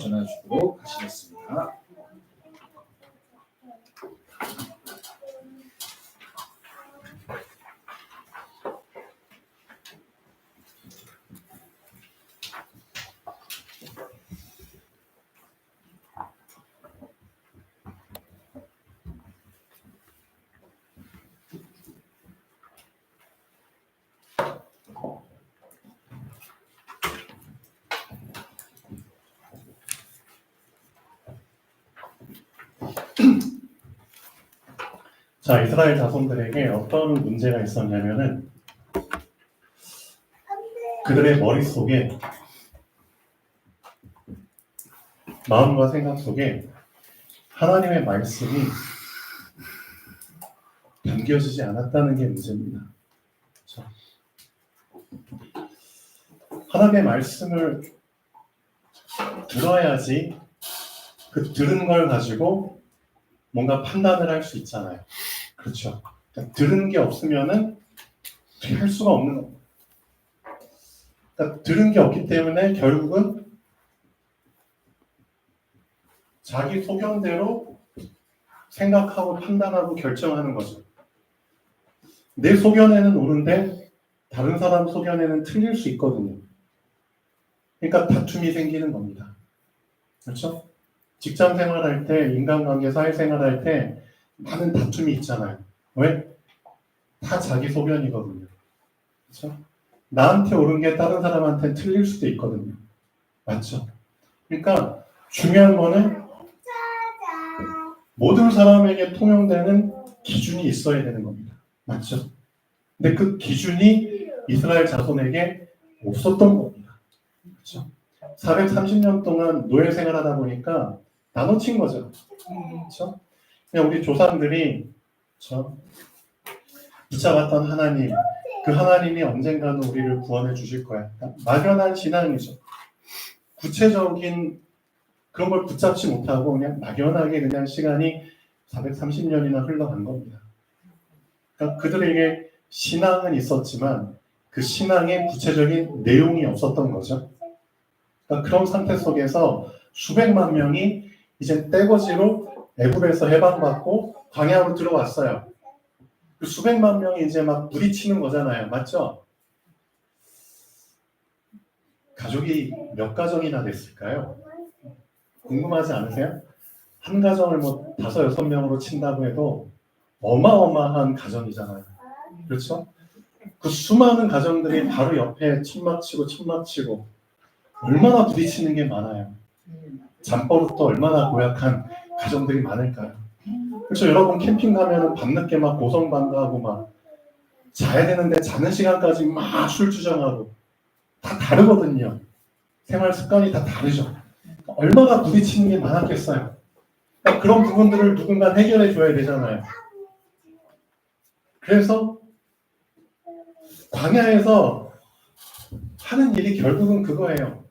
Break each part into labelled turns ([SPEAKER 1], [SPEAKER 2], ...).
[SPEAKER 1] 전해주도록 하시겠습니다.
[SPEAKER 2] 자, 이스라엘 자손들에게 어떤 문제가 있었냐면은 그들의 머릿속에, 마음과 생각 속에 하나님의 말씀이 담겨지지 않았다는 게 문제입니다. 그렇죠? 하나님의 말씀을 들어야지 그 들은 걸 가지고 뭔가 판단을 할 수 있잖아요. 그렇죠? 그러니까 들은 게 없으면은 할 수가 없는 겁니다. 그러니까 들은 게 없기 때문에 결국은 자기 소견대로 생각하고 판단하고 결정하는 거죠. 내 소견에는 옳은데 다른 사람 소견에는 틀릴 수 있거든요. 그러니까 다툼이 생기는 겁니다. 그렇죠? 직장 생활할 때, 인간관계, 사회생활할 때 많은 다툼이 있잖아요. 왜? 다 자기 소견이거든요. 그렇죠? 나한테 옳은 게 다른 사람한테는 틀릴 수도 있거든요. 맞죠? 그러니까 중요한 거는 모든 사람에게 통용되는 기준이 있어야 되는 겁니다. 맞죠? 근데 그 기준이 이스라엘 자손에게 없었던 겁니다. 그렇죠? 430년 동안 노예 생활하다 보니까 나눠친 거죠. 그렇죠? 그냥 우리 조상들이 그렇죠? 붙잡았던 하나님, 그 하나님이 언젠가는 우리를 구원해 주실 거야. 막연한 신앙이죠. 구체적인 그런 걸 붙잡지 못하고 그냥 막연하게 그냥 시간이 430년이나 흘러간 겁니다. 그러니까 그들에게 신앙은 있었지만 그 신앙에 구체적인 내용이 없었던 거죠. 그러니까 그런 상태 속에서 수백만 명이 이제 떼거지로 애굽에서 해방받고 광야로 들어왔어요. 그 수백만 명이 이제 막 부딪히는 거잖아요. 맞죠? 가족이 몇 가정이나 됐을까요? 궁금하지 않으세요? 한 가정을 뭐 5, 6명으로 친다고 해도 어마어마한 가정이잖아요. 그렇죠? 그 수많은 가정들이 바로 옆에 천막치고 얼마나 부딪히는 게 많아요. 잠버릇도 얼마나 고약한 가정들이 많을까요? 그렇죠? 여러분 캠핑 가면은 밤늦게 막 고성방가하고 막 자야 되는데 자는 시간까지 막 술주정하고 다 다르거든요. 생활 습관이 다 다르죠. 얼마나 부딪히는 게 많았겠어요. 그러니까 그런 부분들을 누군가 해결해 줘야 되잖아요. 그래서 광야에서 하는 일이 결국은 그거예요.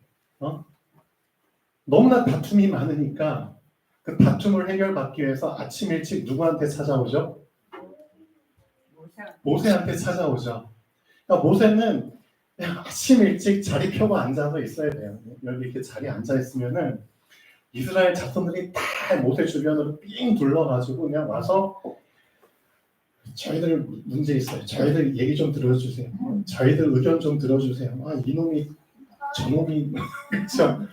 [SPEAKER 2] 너무나 다툼이 많으니까 그 다툼을 해결받기 위해서 아침 일찍 누구한테 찾아오죠? 모세한테 찾아오죠. 그러니까 모세는 그냥 아침 일찍 자리 펴고 앉아서 있어야 돼요. 여기 이렇게 자리에 앉아 있으면은 이스라엘 자손들이 다 모세 주변으로 삥 둘러가지고 그냥 와서 저희들 문제 있어요. 저희들 얘기 좀 들어주세요. 저희들 의견 좀 들어주세요. 아, 이놈이 저놈이 그렇죠.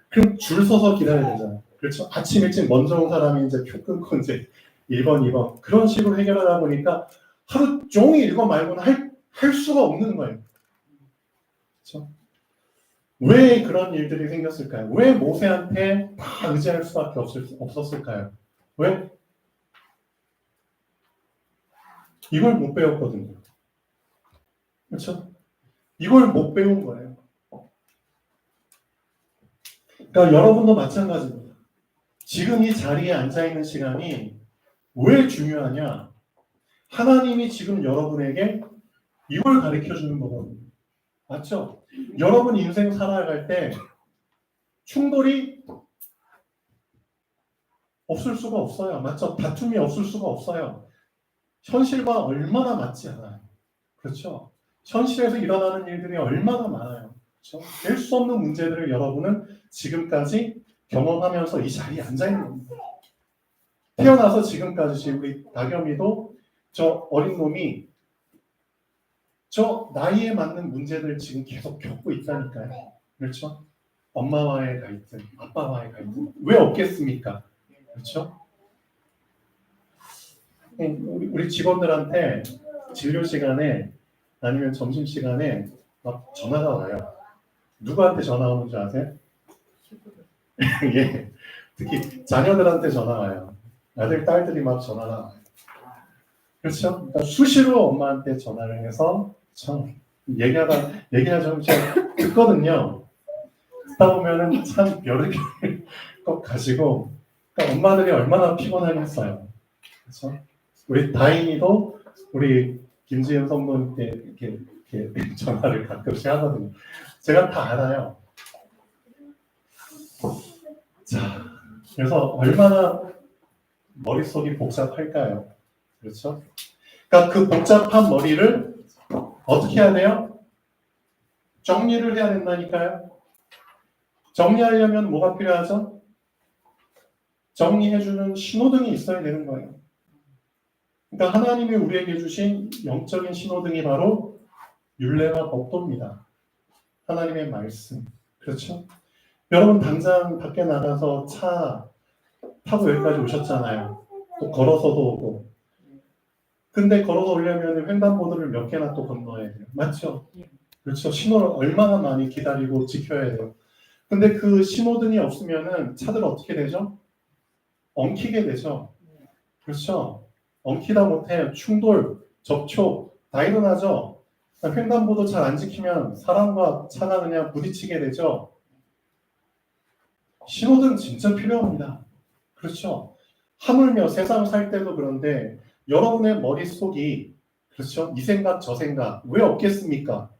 [SPEAKER 2] 그럼 줄 서서 기다려야 되잖아요. 그렇죠. 아침 일찍 먼저 온 사람이 이제 표 끊고 이제 1번, 2번 그런 식으로 해결하다 보니까 하루 종일 이거 말고는 할 수가 없는 거예요. 그렇죠? 왜 그런 일들이 생겼을까요? 왜 모세한테 다 의지할 수밖에 없었을까요? 왜? 이걸 못 배웠거든요. 그렇죠? 이걸 못 배운 거예요. 그러니까 여러분도 마찬가지입니다. 지금 이 자리에 앉아있는 시간이 왜 중요하냐? 하나님이 지금 여러분에게 이걸 가르쳐주는 거거든요. 맞죠? 여러분 인생 살아갈 때 충돌이 없을 수가 없어요. 맞죠? 다툼이 없을 수가 없어요. 현실과 얼마나 맞지 않아요. 그렇죠? 현실에서 일어나는 일들이 얼마나 많아요. 그렇죠? 될 수 없는 문제들을 여러분은 지금까지 경험하면서 이 자리에 앉아 있는 겁니다. 태어나서 지금까지 우리 나겸이도 저 어린 놈이 저 나이에 맞는 문제들 지금 계속 겪고 있다니까요. 그렇죠? 엄마와의 갈등, 아빠와의 갈등 왜 없겠습니까? 그렇죠? 우리 직원들한테 진료 시간에 아니면 점심 시간에 막 전화가 와요. 누구한테 전화 오는 줄 아세요? 예, 특히 자녀들한테 전화 와요. 아들, 딸들이 막 전화가 와요. 그렇죠? 그러니까 수시로 엄마한테 전화를 해서 참 얘기하다 좀 제가 듣거든요. 듣다 보면은 참 여러 개꼭 가지고 그러니까 엄마들이 얼마나 피곤하겠어요. 그렇죠? 우리 다인이도 우리 김지은 성도님께 이렇게 전화를 가끔씩 하거든요. 제가 다 알아요. 자, 그래서 얼마나 머릿속이 복잡할까요? 그렇죠? 그러니까 그 복잡한 머리를 어떻게 해야 돼요? 정리를 해야 된다니까요. 정리하려면 뭐가 필요하죠? 정리해주는 신호등이 있어야 되는 거예요. 그러니까 하나님이 우리에게 주신 영적인 신호등이 바로 율례와 법도입니다. 하나님의 말씀. 그렇죠? 여러분 당장 밖에 나가서 차 타고 여기까지 오셨잖아요. 또 걸어서도 오고. 근데 걸어서 오려면 횡단보도를 몇 개나 또 건너야 돼요. 맞죠? 그렇죠. 신호를 얼마나 많이 기다리고 지켜야 돼요. 근데 그 신호등이 없으면은 차들 어떻게 되죠? 엉키게 되죠. 그렇죠. 엉키다 못해 충돌, 접촉 다 일어나죠. 횡단보도 잘 안 지키면 사람과 차가 그냥 부딪히게 되죠. 신호등 진짜 필요합니다. 그렇죠. 하물며 세상 살 때도 그런데 여러분의 머릿속이 그렇죠. 이 생각 저 생각 왜 없겠습니까?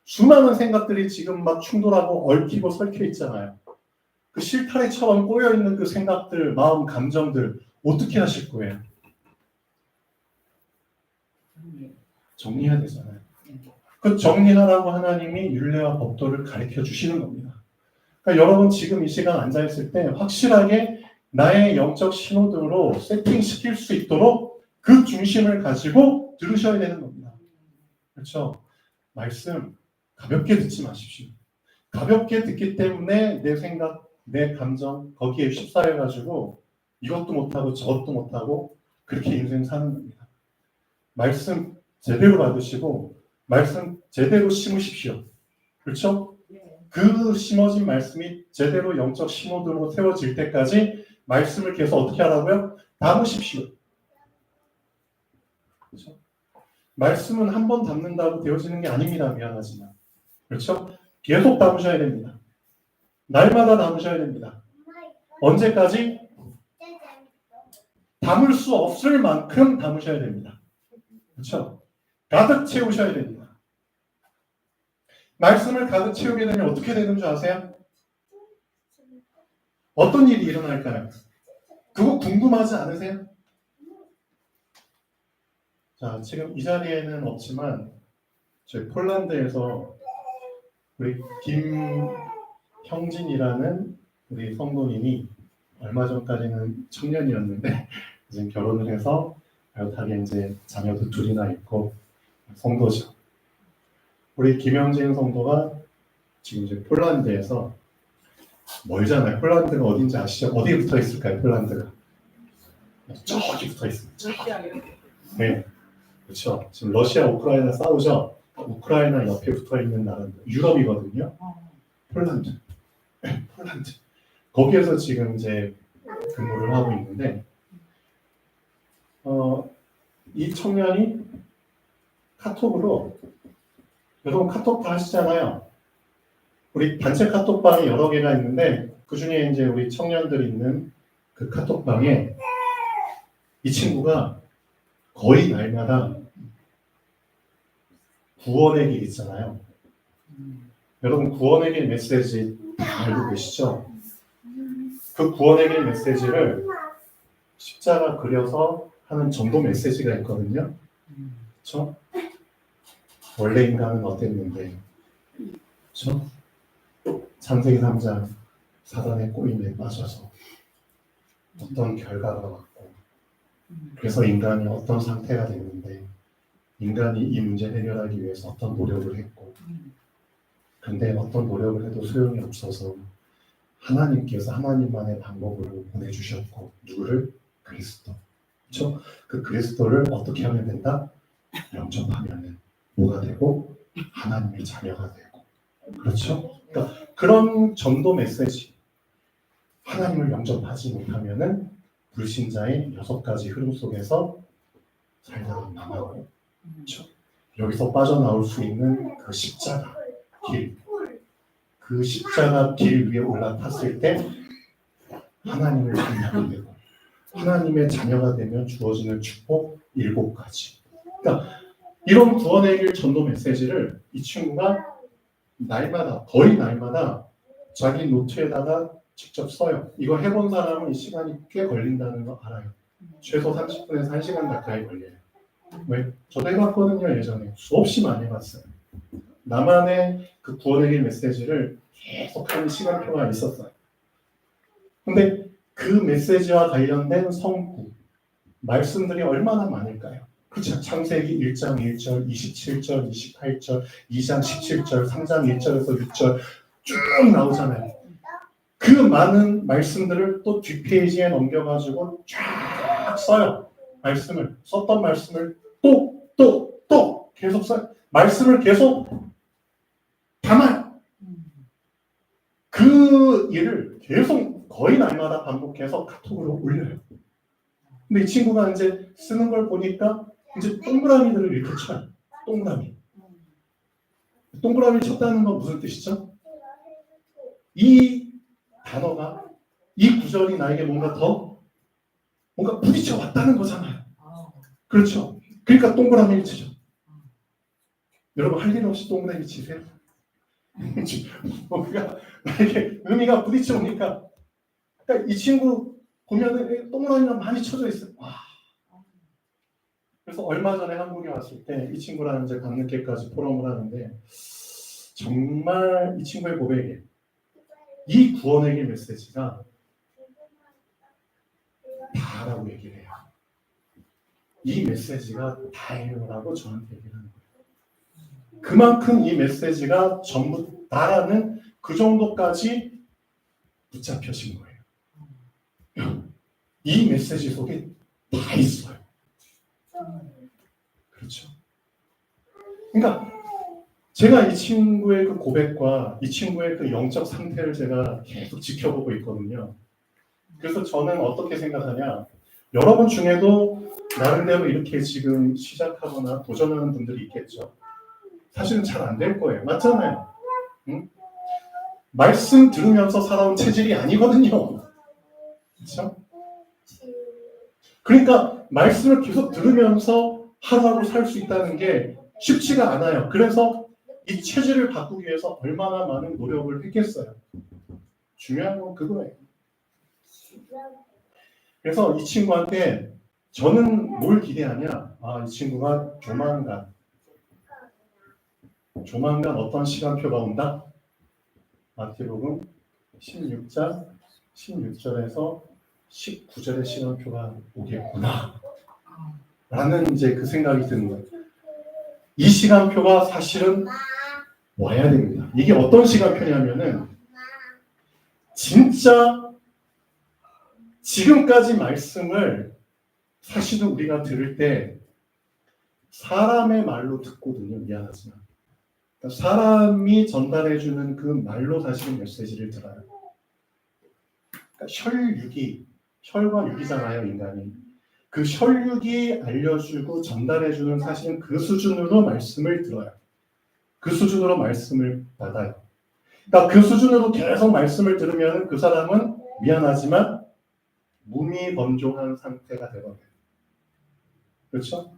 [SPEAKER 2] 수많은 생각들이 지금 막 충돌하고 얽히고 설켜 있잖아요. 그 실타래처럼 꼬여있는 그 생각들, 마음, 감정들 어떻게 하실 거예요? 정리해야 되잖아요. 그 정리하라고 하나님이 율례와 법도를 가르쳐 주시는 겁니다. 그러니까 여러분 지금 이 시간 앉아있을 때 확실하게 나의 영적 신호등으로 세팅시킬 수 있도록 그 중심을 가지고 들으셔야 되는 겁니다. 그렇죠? 말씀 가볍게 듣지 마십시오. 가볍게 듣기 때문에 내 생각, 내 감정 거기에 휩싸여가지고 이것도 못하고 저것도 못하고 그렇게 인생 사는 겁니다. 말씀 제대로 받으시고 말씀 제대로 심으십시오. 그렇죠? 그 심어진 말씀이 제대로 영적 신호등으로 세워질 때까지 말씀을 계속 어떻게 하라고요? 담으십시오. 그렇죠? 말씀은 한 번 담는다고 되어지는 게 아닙니다. 미안하지만. 그렇죠? 계속 담으셔야 됩니다. 날마다 담으셔야 됩니다. 언제까지? 담을 수 없을 만큼 담으셔야 됩니다. 그렇죠? 가득 채우셔야 됩니다. 말씀을 가득 채우게 되면 어떻게 되는 줄 아세요? 어떤 일이 일어날까요? 그거 궁금하지 않으세요? 자, 지금 이 자리에는 없지만 저희 폴란드에서 우리 김형진이라는 우리 성도님이 얼마 전까지는 청년이었는데 이제 결혼을 해서 비슷하게 이제 자녀도 둘이나 있고 성도죠. 우리 김형진 성도가 지금 이제 폴란드에서 멀잖아요. 폴란드가 어딘지 아시죠? 어디에 붙어 있을까요? 폴란드가 저기 붙어 있습니다. 네, 그렇죠. 지금 러시아, 우크라이나 싸우죠. 우크라이나 옆에 붙어 있는 나라는 유럽이거든요. 폴란드. 폴란드. 거기에서 지금 이제 근무를 하고 있는데, 이 청년이 카톡으로, 여러분 카톡 다 하시잖아요. 우리 단체 카톡방이 여러 개가 있는데, 그 중에 이제 우리 청년들이 있는 그 카톡방에 이 친구가 거의 날마다 구원의 길 있잖아요. 여러분 구원의 길 메시지 다 알고 계시죠? 그 구원의 길 메시지를 십자가 그려서 하는 전도 메시지가 있거든요. 그렇죠? 원래 인간은 어땠는데, 그렇죠? 창세기 3장 사단의 꼬임에 빠져서 어떤 결과가 왔고, 그래서 인간이 어떤 상태가 됐는데, 인간이 이 문제 해결하기 위해서 어떤 노력을 했고, 근데 어떤 노력을 해도 소용이 없어서 하나님께서 하나님만의 방법으로 보내주셨고, 누구를? 그리스도. 그렇죠? 그 그리스도를 어떻게 하면 된다? 영접하면은 뭐가 되고? 하나님의 자녀가 되고. 그렇죠? 그러니까 그런 전도 메시지. 하나님을 영접하지 못하면은 불신자의 6가지 흐름 속에서 살다가 망하고, 그렇죠? 여기서 빠져나올 수 있는 그 십자가 길, 그 십자가 길 위에 올라탔을 때 하나님을 만나게 되고, 하나님의 자녀가 되면 주어지는 축복 7가지. 그러니까 이런 구원의 길 전도 메시지를 이 친구가 날마다, 거의 날마다 자기 노트에다가 직접 써요. 이거 해본 사람은 이 시간이 꽤 걸린다는 거 알아요. 최소 30분에서 1시간 가까이 걸려요. 왜? 저도 해봤거든요. 예전에 수없이 많이 해봤어요. 나만의 그 구원의 길 메시지를 계속 하는 시간표가 있었어요. 근데 그 메시지와 관련된 성구, 말씀들이 얼마나 많을까요? 그렇죠. 창세기 1장 1절, 27절, 28절, 2장 17절, 3장 1절에서 6절 쭉 나오잖아요. 그 많은 말씀들을 또 뒷페이지에 넘겨가지고 쫙 써요. 말씀을, 썼던 말씀을 또 계속 써요. 말씀을 계속 담아요. 그 일을 계속 거의 날마다 반복해서 카톡으로 올려요. 근데 이 친구가 이제 쓰는 걸 보니까 이제 동그라미들을 이렇게 쳐요. 동그라미. 동그라미 쳤다는 건 무슨 뜻이죠? 이 단어가, 이 구절이 나에게 뭔가 부딪혀 왔다는 거잖아요. 그렇죠? 그러니까 동그라미를 치죠. 여러분 할 일 없이 동그라미 치세요. 뭔가 나에게 의미가 부딪혀 오니까, 그러니까 이 친구 보면은 동그라미가 많이 쳐져 있어요. 와. 그래서 얼마 전에 한국에 왔을 때 이 친구랑 이제 밤늦게까지 포럼을 하는데, 정말 이 친구의 고백에 이 구원의 길 메시지가 다라고 얘기를 해요. 이 메시지가 다라고 저한테 얘기를 하는 거예요. 그만큼 이 메시지가 전부 다라는 그 정도까지 붙잡혀진 거예요. 이 메시지 속에 다 있어요. 그렇죠. 그러니까 제가 이 친구의 그 고백과 이 친구의 그 영적 상태를 제가 계속 지켜보고 있거든요. 그래서 저는 어떻게 생각하냐, 여러분 중에도 나름대로 이렇게 지금 시작하거나 도전하는 분들이 있겠죠. 사실은 잘 안 될 거예요. 맞잖아요. 응? 말씀 들으면서 살아온 체질이 아니거든요. 그렇죠? 그러니까 말씀을 계속 들으면서 하루하루 살 수 있다는 게 쉽지가 않아요. 그래서 이 체질을 바꾸기 위해서 얼마나 많은 노력을 했겠어요. 중요한 건 그거예요. 그래서 이 친구한테 저는 뭘 기대하냐, 이 친구가 조만간 어떤 시간표가 온다? 마태복음 16장 16절에서 19절의 시간표가 오겠구나 라는 이제 그 생각이 드는 거예요. 이 시간표가 사실은 와야 됩니다. 이게 어떤 시간표냐면은, 진짜 지금까지 말씀을 사실은 우리가 들을 때 사람의 말로 듣거든요. 미안하지만. 그러니까 사람이 전달해주는 그 말로 사실은 메시지를 들어요. 그러니까 혈과 육이잖아요, 인간이. 그 혈육이 알려주고 전달해주는 사실은 그 수준으로 말씀을 들어요. 그 수준으로 말씀을 받아요. 그러니까 그 수준으로 계속 말씀을 들으면 그 사람은 미안하지만 무미건조한 상태가 되거든요. 그렇죠?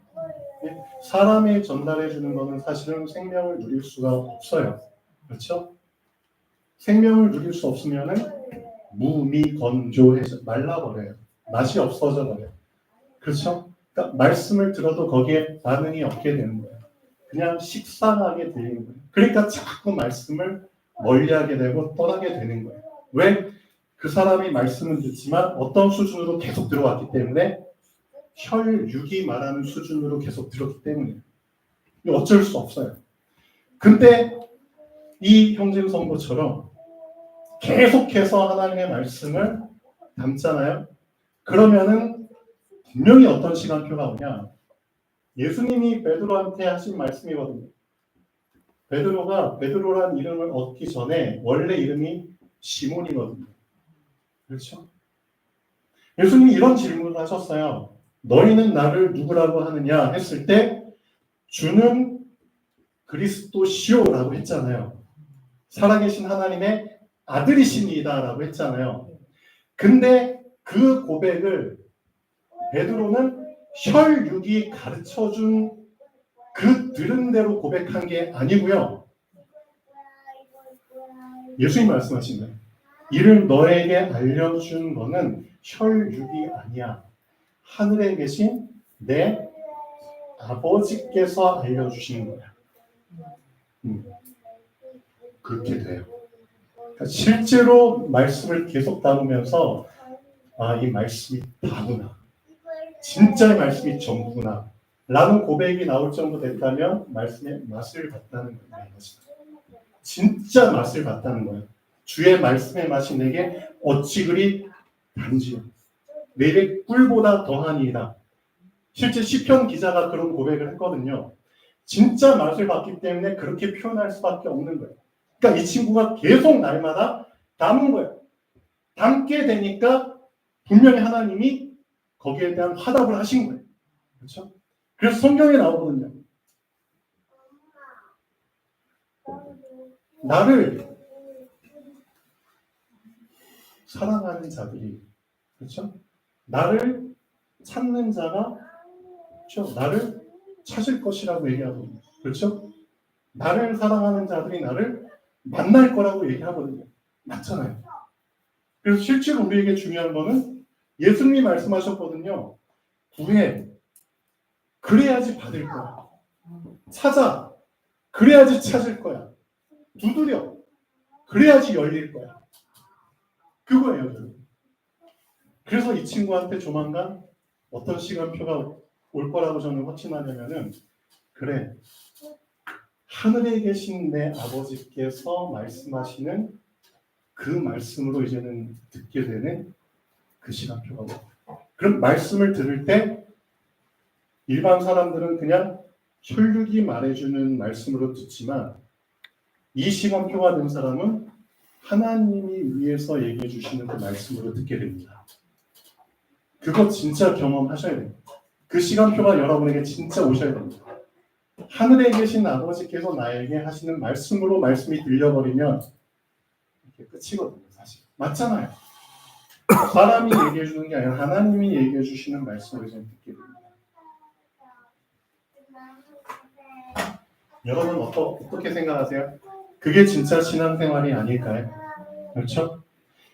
[SPEAKER 2] 사람이 전달해주는 것은 사실은 생명을 누릴 수가 없어요. 그렇죠? 생명을 누릴 수 없으면 무미건조해서 말라버려요. 맛이 없어져 버려요. 그렇죠? 그러니까 말씀을 들어도 거기에 반응이 없게 되는 거예요. 그냥 식상하게 들리는 거예요. 그러니까 자꾸 말씀을 멀리하게 되고 떠나게 되는 거예요. 왜? 그 사람이 말씀은 듣지만 어떤 수준으로 계속 들어왔기 때문에 혈육이 말하는 수준으로 계속 들었기 때문에 어쩔 수 없어요. 근데 이 형제 성도처럼 계속해서 하나님의 말씀을 담잖아요. 그러면은 분명히 어떤 시간표가 오냐. 예수님이 베드로한테 하신 말씀이거든요. 베드로가 베드로란 이름을 얻기 전에 원래 이름이 시몬이거든요. 그렇죠? 예수님이 이런 질문을 하셨어요. 너희는 나를 누구라고 하느냐 했을 때 주는 그리스도시오라고 했잖아요. 살아계신 하나님의 아들이십니다라고 했잖아요. 근데 그 고백을 베드로는 혈육이 가르쳐준 그 들은 대로 고백한 게 아니고요. 예수님 말씀하신 거예요. 이를 너에게 알려준 거는 혈육이 아니야. 하늘에 계신 내 아버지께서 알려주시는 거야. 그렇게 돼요. 그러니까 실제로 말씀을 계속 나누면서 이 말씀이 다구나. 진짜의 말씀이 전부구나. 라는 고백이 나올 정도 됐다면 말씀의 맛을 봤다는 거예요. 진짜 맛을 봤다는 거예요. 주의 말씀의 맛이 내게 어찌 그리 단지요. 내게 꿀보다 더하니이다. 실제 시편 기자가 그런 고백을 했거든요. 진짜 맛을 봤기 때문에 그렇게 표현할 수밖에 없는 거예요. 그러니까 이 친구가 계속 날마다 담은 거예요. 담게 되니까 분명히 하나님이 거기에 대한 화답을 하신 거예요. 그렇죠? 그래서 성경에 나오거든요. 나를 사랑하는 자들이, 그렇죠? 나를 찾는 자가, 그렇죠? 나를 찾을 것이라고 얘기하거든요. 그렇죠? 나를 사랑하는 자들이 나를 만날 거라고 얘기하거든요. 맞잖아요. 그래서 실제로 우리에게 중요한 거는 예수님이 말씀하셨거든요. 구해. 그래야지 받을 거야. 찾아. 그래야지 찾을 거야. 두드려. 그래야지 열릴 거야. 그거예요. 그래서 이 친구한테 조만간 어떤 시간표가 올 거라고 저는 확신하냐면은 그래. 하늘에 계신 내 아버지께서 말씀하시는 그 말씀으로 이제는 듣게 되는 그 시간표가 와요. 그럼 말씀을 들을 때 일반 사람들은 그냥 혈육이 말해주는 말씀으로 듣지만 이 시간표가 된 사람은 하나님이 위에서 얘기해 주시는 그 말씀으로 듣게 됩니다. 그거 진짜 경험하셔야 돼요. 그 시간표가 여러분에게 진짜 오셔야 됩니다. 하늘에 계신 아버지께서 나에게 하시는 말씀으로 말씀이 들려버리면 이렇게 끝이거든요. 사실 맞잖아요. 사람이 얘기해 주는 게 아니라 하나님이 얘기해 주시는 말씀을 좀 듣게 됩니다. 여러분 어떻게 생각하세요? 그게 진짜 신앙생활이 아닐까요? 그렇죠?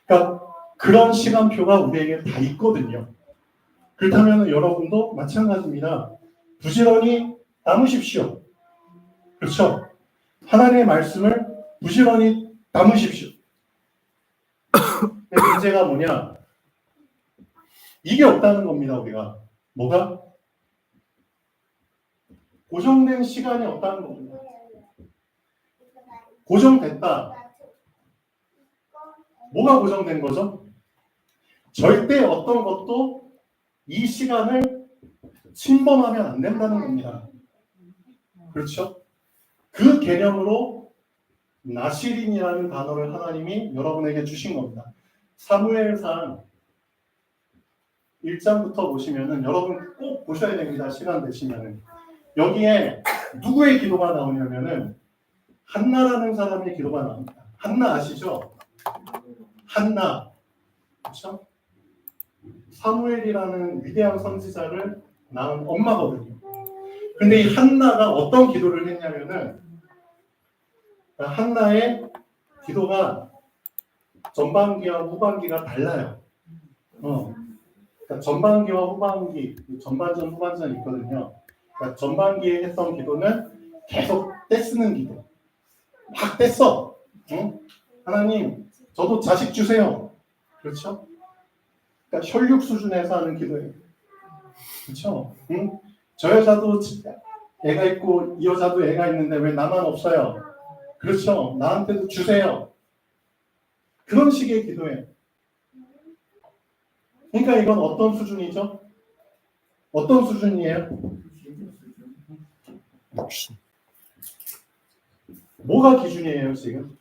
[SPEAKER 2] 그러니까 그런 시간표가 우리에게 다 있거든요. 그렇다면 여러분도 마찬가지입니다. 부지런히 담으십시오. 그렇죠? 하나님의 말씀을 부지런히 담으십시오. 근데 문제가 뭐냐? 이게 없다는 겁니다. 우리가. 뭐가? 고정된 시간이 없다는 겁니다. 고정됐다. 뭐가 고정된 거죠? 절대 어떤 것도 이 시간을 침범하면 안 된다는 겁니다. 그렇죠? 그 개념으로 나시린이라는 단어를 하나님이 여러분에게 주신 겁니다. 사무엘상 1장부터 보시면은 여러분 꼭 보셔야 됩니다. 시간 되시면은. 여기에 누구의 기도가 나오냐면은 한나라는 사람의 기도가 나옵니다. 한나 아시죠? 한나. 그렇죠? 사무엘이라는 위대한 선지자를 낳은 엄마거든요. 근데 이 한나가 어떤 기도를 했냐면은 한나의 기도가 전반기와 후반기가 달라요. 그러니까 전반기와 후반기, 전반전, 후반전 있거든요. 그러니까 전반기에 했던 기도는 계속 떼쓰는 기도. 막 뗐어. 하나님, 저도 자식 주세요. 그렇죠? 그러니까 혈육 수준에서 하는 기도예요. 그렇죠? 응? 저 여자도 애가 있고 이 여자도 애가 있는데 왜 나만 없어요? 그렇죠? 나한테도 주세요. 그런 식의 기도예요. 그러니까 이건 어떤 수준이죠? 어떤 수준이에요? 뭐가 기준이에요 지금?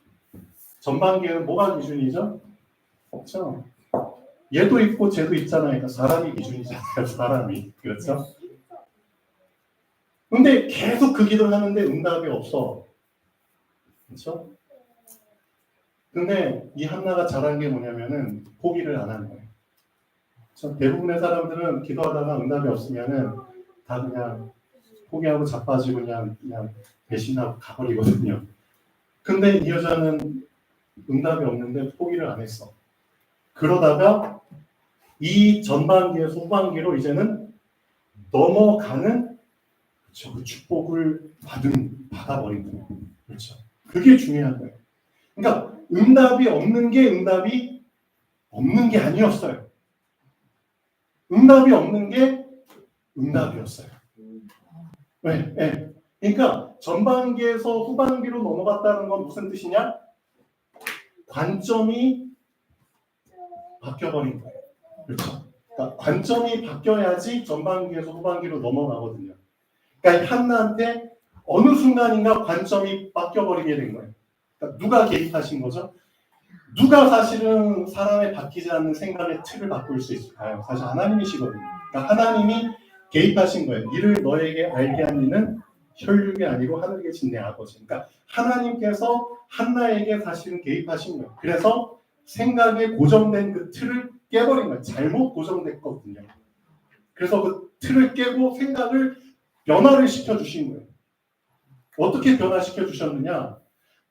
[SPEAKER 2] 전반기에는 뭐가 기준이죠? 그렇죠? 얘도 있고 쟤도 있잖아요. 그러니까 사람이 기준이잖아요. 사람이. 그렇죠? 근데 계속 그 기도를 하는데 응답이 없어. 그렇죠? 근데 이 한나가 잘한 게 뭐냐면은 포기를 안 하는 거예요. 그렇죠? 대부분의 사람들은 기도하다가 응답이 없으면은 다 그냥 포기하고 자빠지고 그냥 배신하고 가버리거든요. 근데 이 여자는 응답이 없는데 포기를 안 했어. 그러다가 이 전반기에서 후반기로 이제는 넘어가는 그렇죠. 그 축복을 받아버린 거예요. 그렇죠. 그게 중요한 거예요. 그러니까 응답이 없는 게 응답이 없는 게 아니었어요. 응답이 없는 게 응답이었어요. 왜? 네. 그러니까 전반기에서 후반기로 넘어갔다는 건 무슨 뜻이냐? 관점이 바뀌어버린 거예요. 그렇죠? 그러니까 관점이 바뀌어야지 전반기에서 후반기로 넘어가거든요. 그러니까 한나한테 어느 순간인가 관점이 바뀌어버리게 된 거예요. 그러니까 누가 개입하신 거죠? 누가 사실은 사람의 바뀌지 않는 생각의 틀을 바꿀 수 있을까요? 사실 하나님이시거든요. 그러니까 하나님이 개입하신 거예요. 이를 너에게 알게 한 이는 혈육이 아니고 하늘에 계신 내 아버지. 그러니까 하나님께서 한나에게 사실은 개입하신 거예요. 그래서 생각에 고정된 그 틀을 깨버린 거예요. 잘못 고정됐거든요. 그래서 그 틀을 깨고 생각을 변화를 시켜주신 거예요. 어떻게 변화시켜 주셨느냐?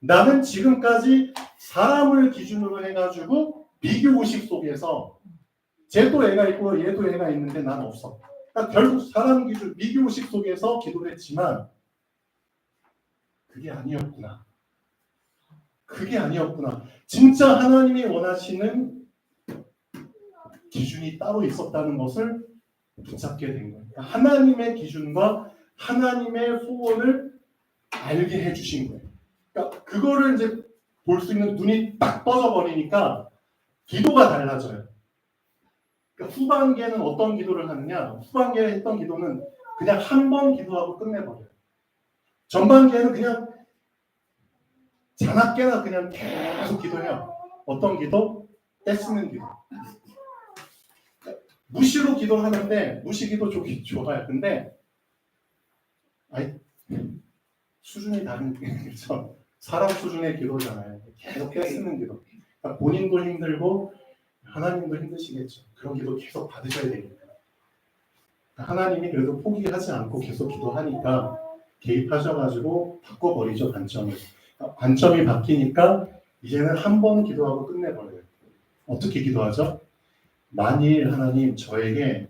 [SPEAKER 2] 나는 지금까지 사람을 기준으로 해가지고 비교의식 속에서 쟤도 애가 있고 얘도 애가 있는데 난 없어. 그러니까 결국 사람 기준 비교의식 속에서 기도를 했지만 그게 아니었구나. 그게 아니었구나. 진짜 하나님이 원하시는 기준이 따로 있었다는 것을 붙잡게 된 거예요. 그러니까 하나님의 기준과 하나님의 소원을 알게 해주신 거예요. 그러니까 그거를 이제 볼 수 있는 눈이 딱 떠져 버리니까 기도가 달라져요. 그러니까 후반기에는 어떤 기도를 하느냐? 후반기에 했던 기도는 그냥 한 번 기도하고 끝내버려요. 전반기에는 그냥 자나깨나 그냥 계속 기도해요. 어떤 기도? 떼쓰는 기도. 무시로 기도하는데 무시 기도 좋아요. 근데 아이 수준이 다른 그렇죠. 사람 수준의 기도잖아요. 계속 떼쓰는 기도. 그러니까 본인도 힘들고 하나님도 힘드시겠죠. 그런 기도 계속 받으셔야 되니까. 하나님이 그래도 포기하지 않고 계속 기도하니까 개입하셔가지고 바꿔버리죠. 관점을. 관점이 바뀌니까 이제는 한 번 기도하고 끝내버려요. 어떻게 기도하죠? 만일 하나님 저에게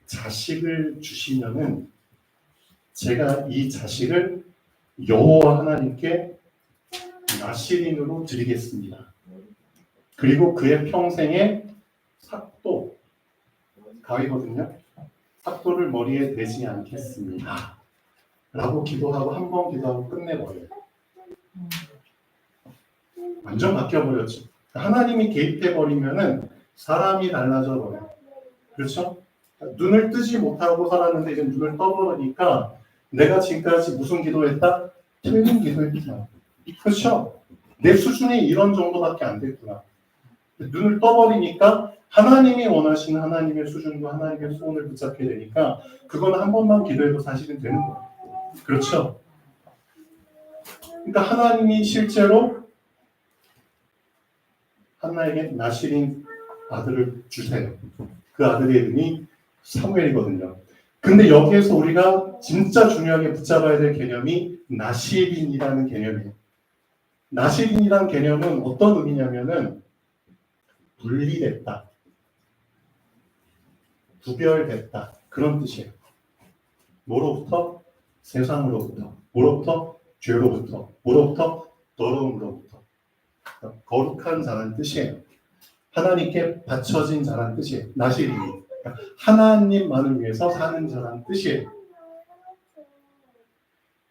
[SPEAKER 2] 자식을 주시면은 제가 이 자식을 여호와 하나님께 나시린으로 드리겠습니다. 그리고 그의 평생에 삭도 가위거든요. 삭도를 머리에 대지 않겠습니다. 라고 기도하고 한 번 기도하고 끝내버려요. 완전 바뀌어버렸죠. 하나님이 개입해버리면은 사람이 달라져 버려요. 그렇죠? 눈을 뜨지 못하고 살았는데 이제 눈을 떠버리니까 내가 지금까지 무슨 기도했다? 틀린 기도했구나. 그렇죠? 내 수준이 이런 정도밖에 안 됐구나. 눈을 떠버리니까 하나님이 원하시는 하나님의 수준과 하나님의 소원을 붙잡게 되니까 그건 한 번만 기도해도 사실은 되는 거예요. 그렇죠? 그러니까 하나님이 실제로 한나에게 나시린 아들을 주세요. 그 아들의 이름이 사무엘이거든요. 근데 여기에서 우리가 진짜 중요하게 붙잡아야 될 개념이 나시린이라는 개념이에요. 나시린이라는 개념은 어떤 의미냐면은 분리됐다, 구별됐다 그런 뜻이에요. 뭐로부터? 세상으로부터. 뭐로부터? 죄로부터. 뭐로부터? 더러움으로부터. 거룩한 자라는 뜻이에요. 하나님께 바쳐진 자란 뜻이에요. 나시린이. 그러니까 하나님만을 위해서 사는 자란 뜻이에요.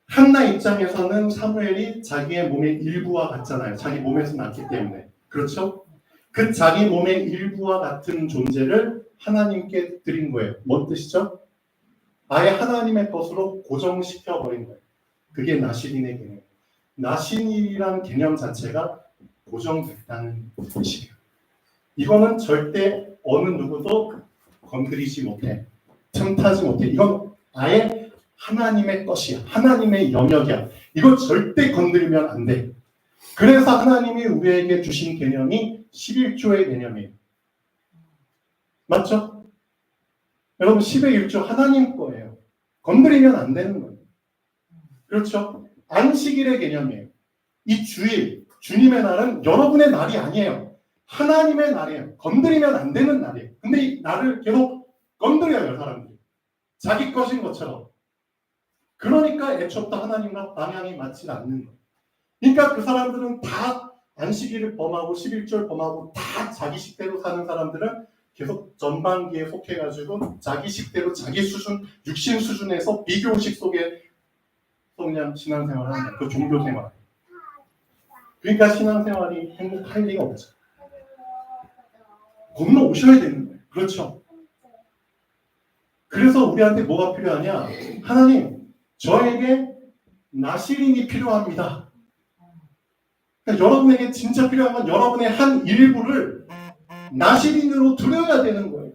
[SPEAKER 2] 한나 입장에서는 사무엘이 자기의 몸의 일부와 같잖아요. 자기 몸에서 났기 때문에. 그렇죠? 그 자기 몸의 일부와 같은 존재를 하나님께 드린 거예요. 뭔 뜻이죠? 아예 하나님의 것으로 고정시켜 버린 거예요. 그게 나시린의 개념. 나시린이라는 개념 자체가 고정됐다는 뜻이에요. 이거는 절대 어느 누구도 건드리지 못해. 틈타지 못해. 이건 아예 하나님의 것이야. 하나님의 영역이야. 이거 절대 건드리면 안 돼. 그래서 하나님이 우리에게 주신 개념이 11조의 개념이에요. 맞죠? 여러분 10의 1조 하나님 거예요. 건드리면 안 되는 거예요. 그렇죠? 안식일의 개념이에요. 이 주일, 주님의 날은 여러분의 날이 아니에요. 하나님의 날이에요. 건드리면 안 되는 날이에요. 근데 이 날을 계속 건드려요, 사람들이. 자기 것인 것처럼. 그러니까 애초부터 하나님과 방향이 맞지 않는 거예요. 그러니까 그 사람들은 다 안식일을 범하고 11조를 범하고 다 자기 식대로 사는 사람들은 계속 전반기에 속해가지고 자기 식대로 자기 수준, 육신 수준에서 비교식 속에 그냥 신앙생활을 하는 거예요. 그 종교생활. 그러니까 신앙생활이 행복할 리가 없죠. 건너오셔야 되는 거예요. 그렇죠. 그래서 우리한테 뭐가 필요하냐? 하나님, 저에게 나시린이 필요합니다. 그러니까 여러분에게 진짜 필요한 건 여러분의 한 일부를 나시린으로 드려야 되는 거예요.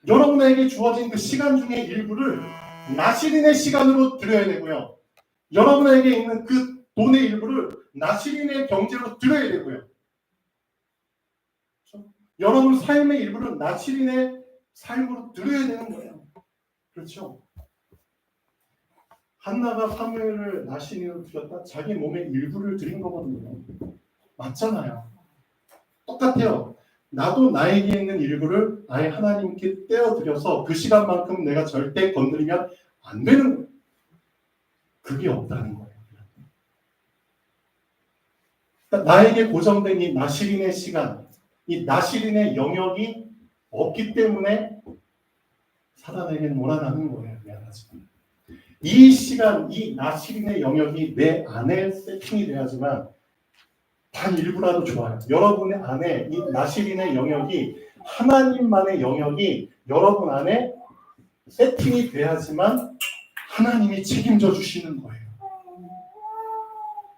[SPEAKER 2] 여러분에게 주어진 그 시간 중에 일부를 나시린의 시간으로 드려야 되고요. 여러분에게 있는 그 돈의 일부를 나시린의 경제로 드려야 되고요. 그렇죠? 여러분 삶의 일부를 나시린의 삶으로 드려야 되는 거예요. 그렇죠? 한나가 사무엘을 나시린으로 드렸다? 자기 몸의 일부를 드린 거거든요. 맞잖아요. 똑같아요. 나도 나에게 있는 일부를 아예 하나님께 떼어드려서 그 시간만큼 내가 절대 건드리면 안 되는 거예요. 그게 없다는 거예요. 그러니까 나에게 고정된 이 나시린의 시간, 이 나시린의 영역이 없기 때문에 사단에게 몰아나는 거예요. 미안하지만. 이 시간, 이 나시린의 영역이 내 안에 세팅이 돼야지만 단 일부라도 좋아요. 여러분의 안에 이 나시린의 영역이 하나님만의 영역이 여러분 안에 세팅이 돼야지만 하나님이 책임져 주시는 거예요.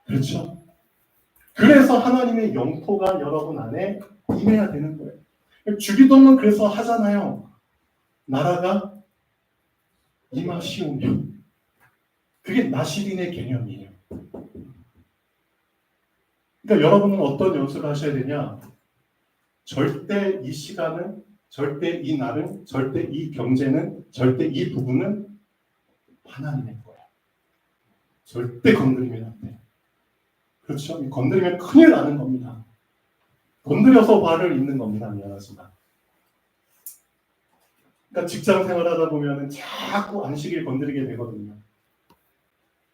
[SPEAKER 2] 그렇죠? 그래서 하나님의 영토가 여러분 안에 임해야 되는 거예요. 주기도는 그래서 하잖아요. 나라가 임하시오며. 그게 나시린의 개념이에요. 그러니까 여러분은 어떤 연습을 하셔야 되냐? 절대 이 시간은, 절대 이 날은, 절대 이 경제는, 절대 이 부분은 하나님의 거야. 절대 건드리면 안 돼. 그렇죠? 건드리면 큰일 나는 겁니다. 건드려서 발을 잇는 겁니다. 미안하지만. 그러니까 직장 생활하다 보면 자꾸 안식일 건드리게 되거든요.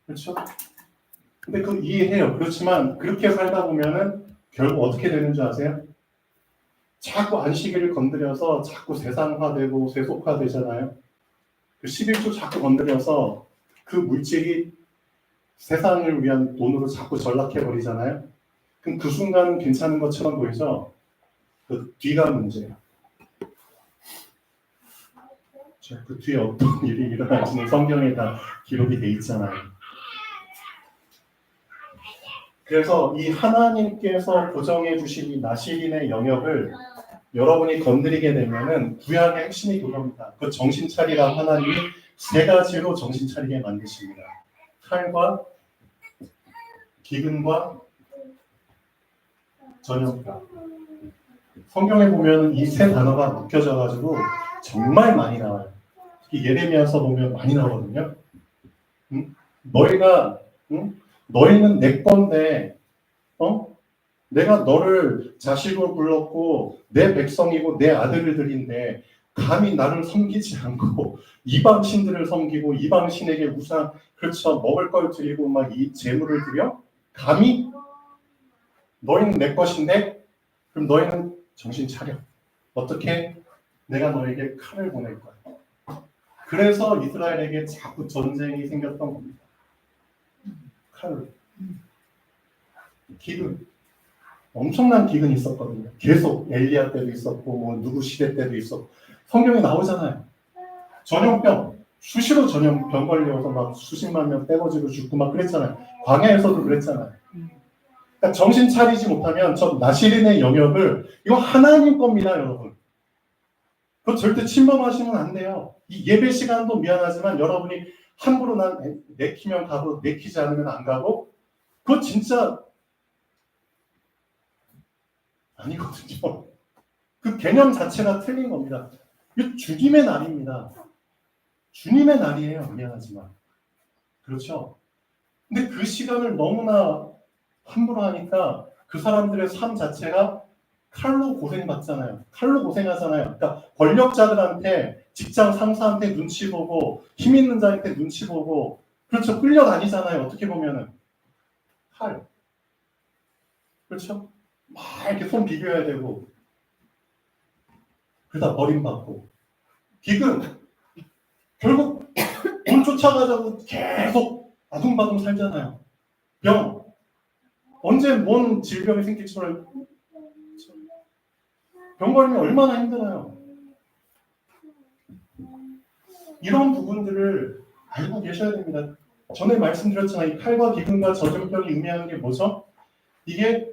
[SPEAKER 2] 그렇죠? 근데 그거 이해해요. 그렇지만 그렇게 살다 보면은 결국 어떻게 되는 줄 아세요? 자꾸 안식일을 건드려서 자꾸 세상화되고 세속화되잖아요. 그 11조 자꾸 건드려서 그 물질이 세상을 위한 돈으로 자꾸 전락해버리잖아요. 그럼 그 순간은 괜찮은 것처럼 보이죠? 그 뒤가 문제예요. 그 뒤에 어떤 일이 일어날지는 성경에 다 기록이 돼 있잖아요. 그래서 이 하나님께서 고정해 주신 이 나시린의 영역을 여러분이 건드리게 되면은 구약의 핵심이 그겁니다. 그 정신 차리라고 하나님이 세 가지로 정신 차리게 만드십니다. 칼과 기근과 전염가. 성경에 보면 이 세 단어가 묶여져 가지고 정말 많이 나와요. 특히 예레미야서 보면 많이 나오거든요. 너희가 너희는 내 건데 내가 너를 자식으로 불렀고 내 백성이고 내 아들을 드린데 감히 나를 섬기지 않고 이방 신들을 섬기고 이방 신에게 우상 그렇죠 먹을 걸 드리고 막 이 재물을 드려 감히 너희는 내 것인데 그럼 너희는 정신 차려. 어떻게? 내가 너에게 칼을 보낼 거야. 그래서 이스라엘에게 자꾸 전쟁이 생겼던 겁니다. 칼, 기근, 엄청난 기근이 있었거든요. 계속 엘리야 때도 있었고 뭐 누구 시대 때도 있었고 성경에 나오잖아요. 전염병, 수시로 전염병 걸려서 막 수십만 명 떼거지로 죽고 막 그랬잖아요. 광야에서도 그랬잖아요. 그러니까 정신 차리지 못하면 저 나시린의 영역을 이거 하나님 겁니다, 여러분. 그거 절대 침범하시면 안 돼요. 이 예배 시간도 미안하지만 여러분이 함부로 난 내키면 가고 내키지 않으면 안 가고 그거 진짜 아니거든요. 그 개념 자체가 틀린 겁니다. 이거 죽임의 날입니다. 주님의 날이에요. 미안하지만. 그렇죠? 근데 그 시간을 너무나 함부로 하니까 그 사람들의 삶 자체가 칼로 고생받잖아요. 칼로 고생하잖아요. 그러니까 권력자들한테 직장 상사한테 눈치 보고 힘 있는 자한테 눈치 보고 그렇죠. 끌려다니잖아요. 어떻게 보면은 칼. 그렇죠? 막 이렇게 손 비벼야 되고 그러다 버림받고 기근 결국 돈 쫓아가자고 계속 아둥바둥 살잖아요. 병 언제 뭔 질병이 생길 줄 알고 병 걸리면 얼마나 힘드나요? 이런 부분들을 알고 계셔야 됩니다. 전에 말씀드렸잖아요. 이 칼과 기근과 젖은병이 의미하는 게 뭐죠? 이게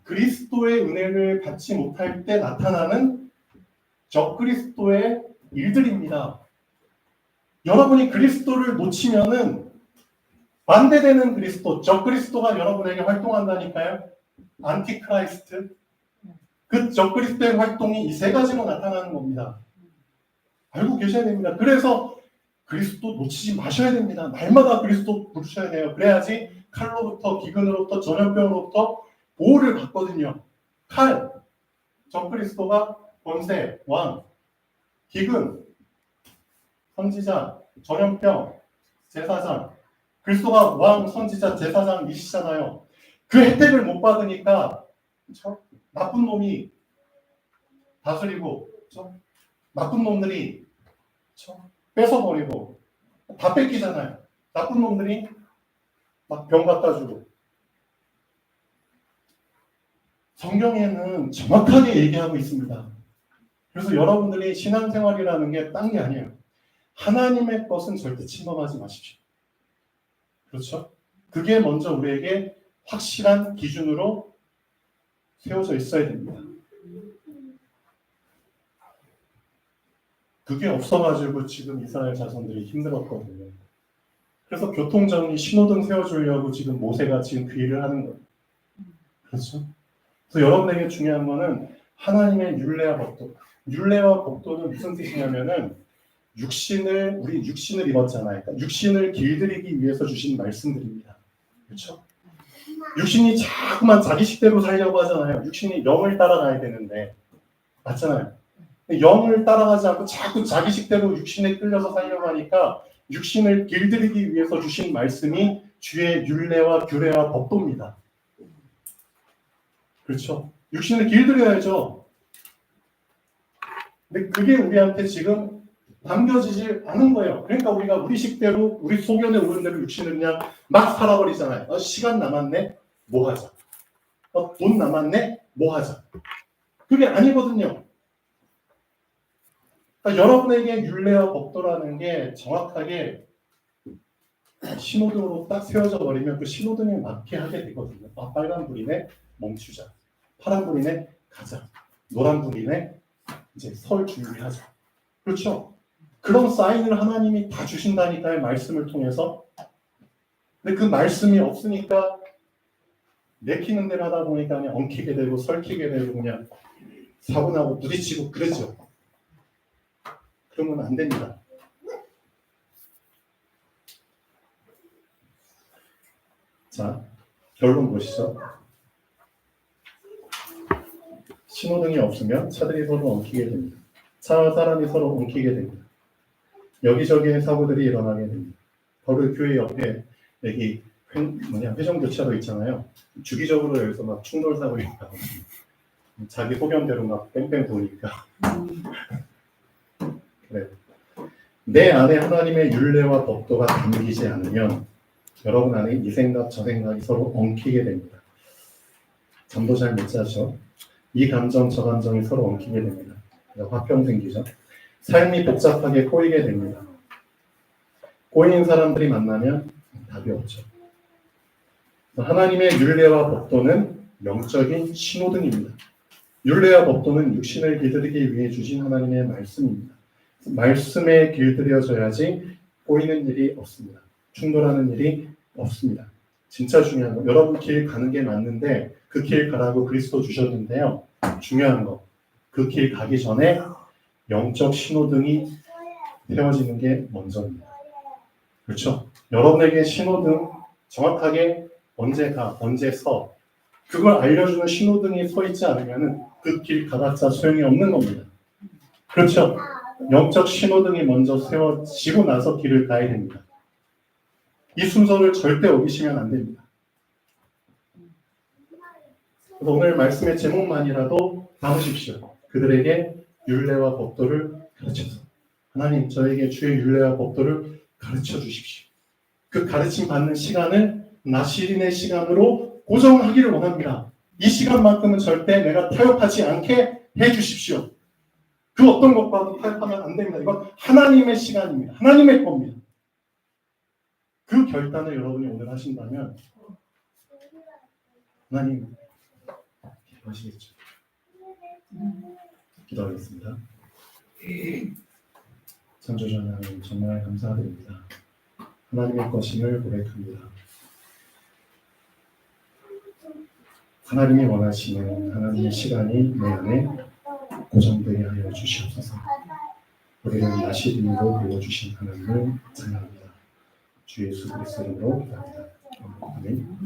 [SPEAKER 2] 그리스도의 은혜를 받지 못할 때 나타나는 적그리스도의 일들입니다. 여러분이 그리스도를 놓치면은 반대되는 그리스도, 적그리스도가 여러분에게 활동한다니까요. 안티크라이스트. 그 적그리스도의 활동이 이 세 가지로 나타나는 겁니다. 알고 계셔야 됩니다. 그래서 그리스도 놓치지 마셔야 됩니다. 날마다 그리스도 부르셔야 돼요. 그래야지 칼로부터 기근으로부터 전염병으로부터 보호를 받거든요. 칼, 적그리스도가 권세, 왕, 기근, 선지자, 전염병, 제사장. 그리스도가 왕, 선지자, 제사장이시잖아요. 그 혜택을 못 받으니까 나쁜 놈이 다스리고 나쁜 놈들이 뺏어버리고 다 뺏기잖아요. 나쁜 놈들이 막 병 갖다 주고. 성경에는 정확하게 얘기하고 있습니다. 그래서 여러분들이 신앙생활이라는 게 딴 게 아니에요. 하나님의 것은 절대 침범하지 마십시오. 그렇죠? 그게 먼저 우리에게 확실한 기준으로 세워져 있어야 됩니다. 그게 없어가지고 지금 이스라엘 자손들이 힘들었거든요. 그래서 교통정리 신호등 세워주려고 지금 모세가 지금 그 일을 하는 거예요. 그렇죠? 그래서 여러분에게 중요한 거는 하나님의 율례와 법도. 율례와 법도는 무슨 뜻이냐면은 우리 육신을 입었잖아요. 그러니까 육신을 길들이기 위해서 주신 말씀들입니다. 그렇죠? 육신이 자꾸만 자기 식대로 살려고 하잖아요. 육신이 영을 따라가야 되는데 맞잖아요. 영을 따라가지 않고 자꾸 자기 식대로 육신에 끌려서 살려고 하니까 육신을 길들이기 위해서 주신 말씀이 주의 율례와 규례와 법도입니다. 그렇죠? 육신을 길들여야죠. 근데 그게 우리한테 지금 담겨지지 않은 거예요. 그러니까 우리가 우리 식대로 우리 소견에 오른 대로 육신을 그냥 막 살아버리잖아요. 시간 남았네? 뭐 하자. 돈 남았네? 뭐 하자. 그게 아니거든요. 그러니까 여러분에게 율례와 법도라는 게 정확하게 신호등으로 딱 세워져 버리면 그 신호등에 맞게 하게 되거든요. 빨간 불이네 멈추자. 파란 불이네 가자. 노란 불이네 이제 설 준비하자. 그렇죠? 그런 사인을 하나님이 다 주신다니까요. 말씀을 통해서. 근데 그 말씀이 없으니까 내키는 대로 하다 보니까 그냥 엉키게 되고 설키게 되고 그냥 사고나고 부딪히고 그러죠. 그러면 안 됩니다. 자, 결론 보시죠. 신호등이 없으면 차들이 서로 엉키게 됩니다. 차와 사람이 서로 엉키게 됩니다. 여기저기에 사고들이 일어나게 됩니다. 바로 교회 옆에 여기 회전교차로 있잖아요. 주기적으로 여기서 막 충돌 사고가 나거든요. 자기 소견대로 막 뺑뺑 도니까. 그래. 내 안에 하나님의 율례와 법도가 담기지 않으면 여러분 안에 이 생각 저 생각이 서로 엉키게 됩니다. 잠도 잘 못 자죠. 이 감정 저 감정이 서로 엉키게 됩니다. 화병 생기죠. 삶이 복잡하게 꼬이게 됩니다. 꼬인 사람들이 만나면 답이 없죠. 하나님의 율례와 법도는 영적인 신호등입니다. 율례와 법도는 육신을 길들이기 위해 주신 하나님의 말씀입니다. 말씀에 길들여져야지 꼬이는 일이 없습니다. 충돌하는 일이 없습니다. 진짜 중요한 거, 여러분 길 가는 게 맞는데 그 길 가라고 그리스도 주셨는데요. 중요한 거, 그 길 가기 전에 영적 신호등이 세워지는 게 먼저입니다. 그렇죠? 여러분에게 신호등 정확하게 언제 가, 언제 서, 그걸 알려주는 신호등이 서 있지 않으면 그 길 가봤자 소용이 없는 겁니다. 그렇죠? 영적 신호등이 먼저 세워지고 나서 길을 가야 됩니다. 이 순서를 절대 어기시면 안 됩니다. 그래서 오늘 말씀의 제목만이라도 담으십시오. 그들에게 율례와 법도를 가르쳐서 하나님 저에게 주의 율례와 법도를 가르쳐 주십시오. 그 가르침 받는 시간을 나시린의 시간으로 고정하기를 원합니다. 이 시간만큼은 절대 내가 타협하지 않게 해주십시오. 그 어떤 것과도 타협하면 안 됩니다. 이건 하나님의 시간입니다. 하나님의 겁니다. 그 결단을 여러분이 오늘 하신다면 하나님 기도하시겠죠. 기도하겠습니다. 창조주 하나님 정말 감사드립니다. 하나님의 것임을 고백합니다. 하나님이 원하시는 하나님의 시간이 내 안에 고정되게 하여 주시옵소서. 우리를 나시림으로 불러주신 하나님을 찬양합니다. 주 예수 그리스도로 기도합니다. 아멘.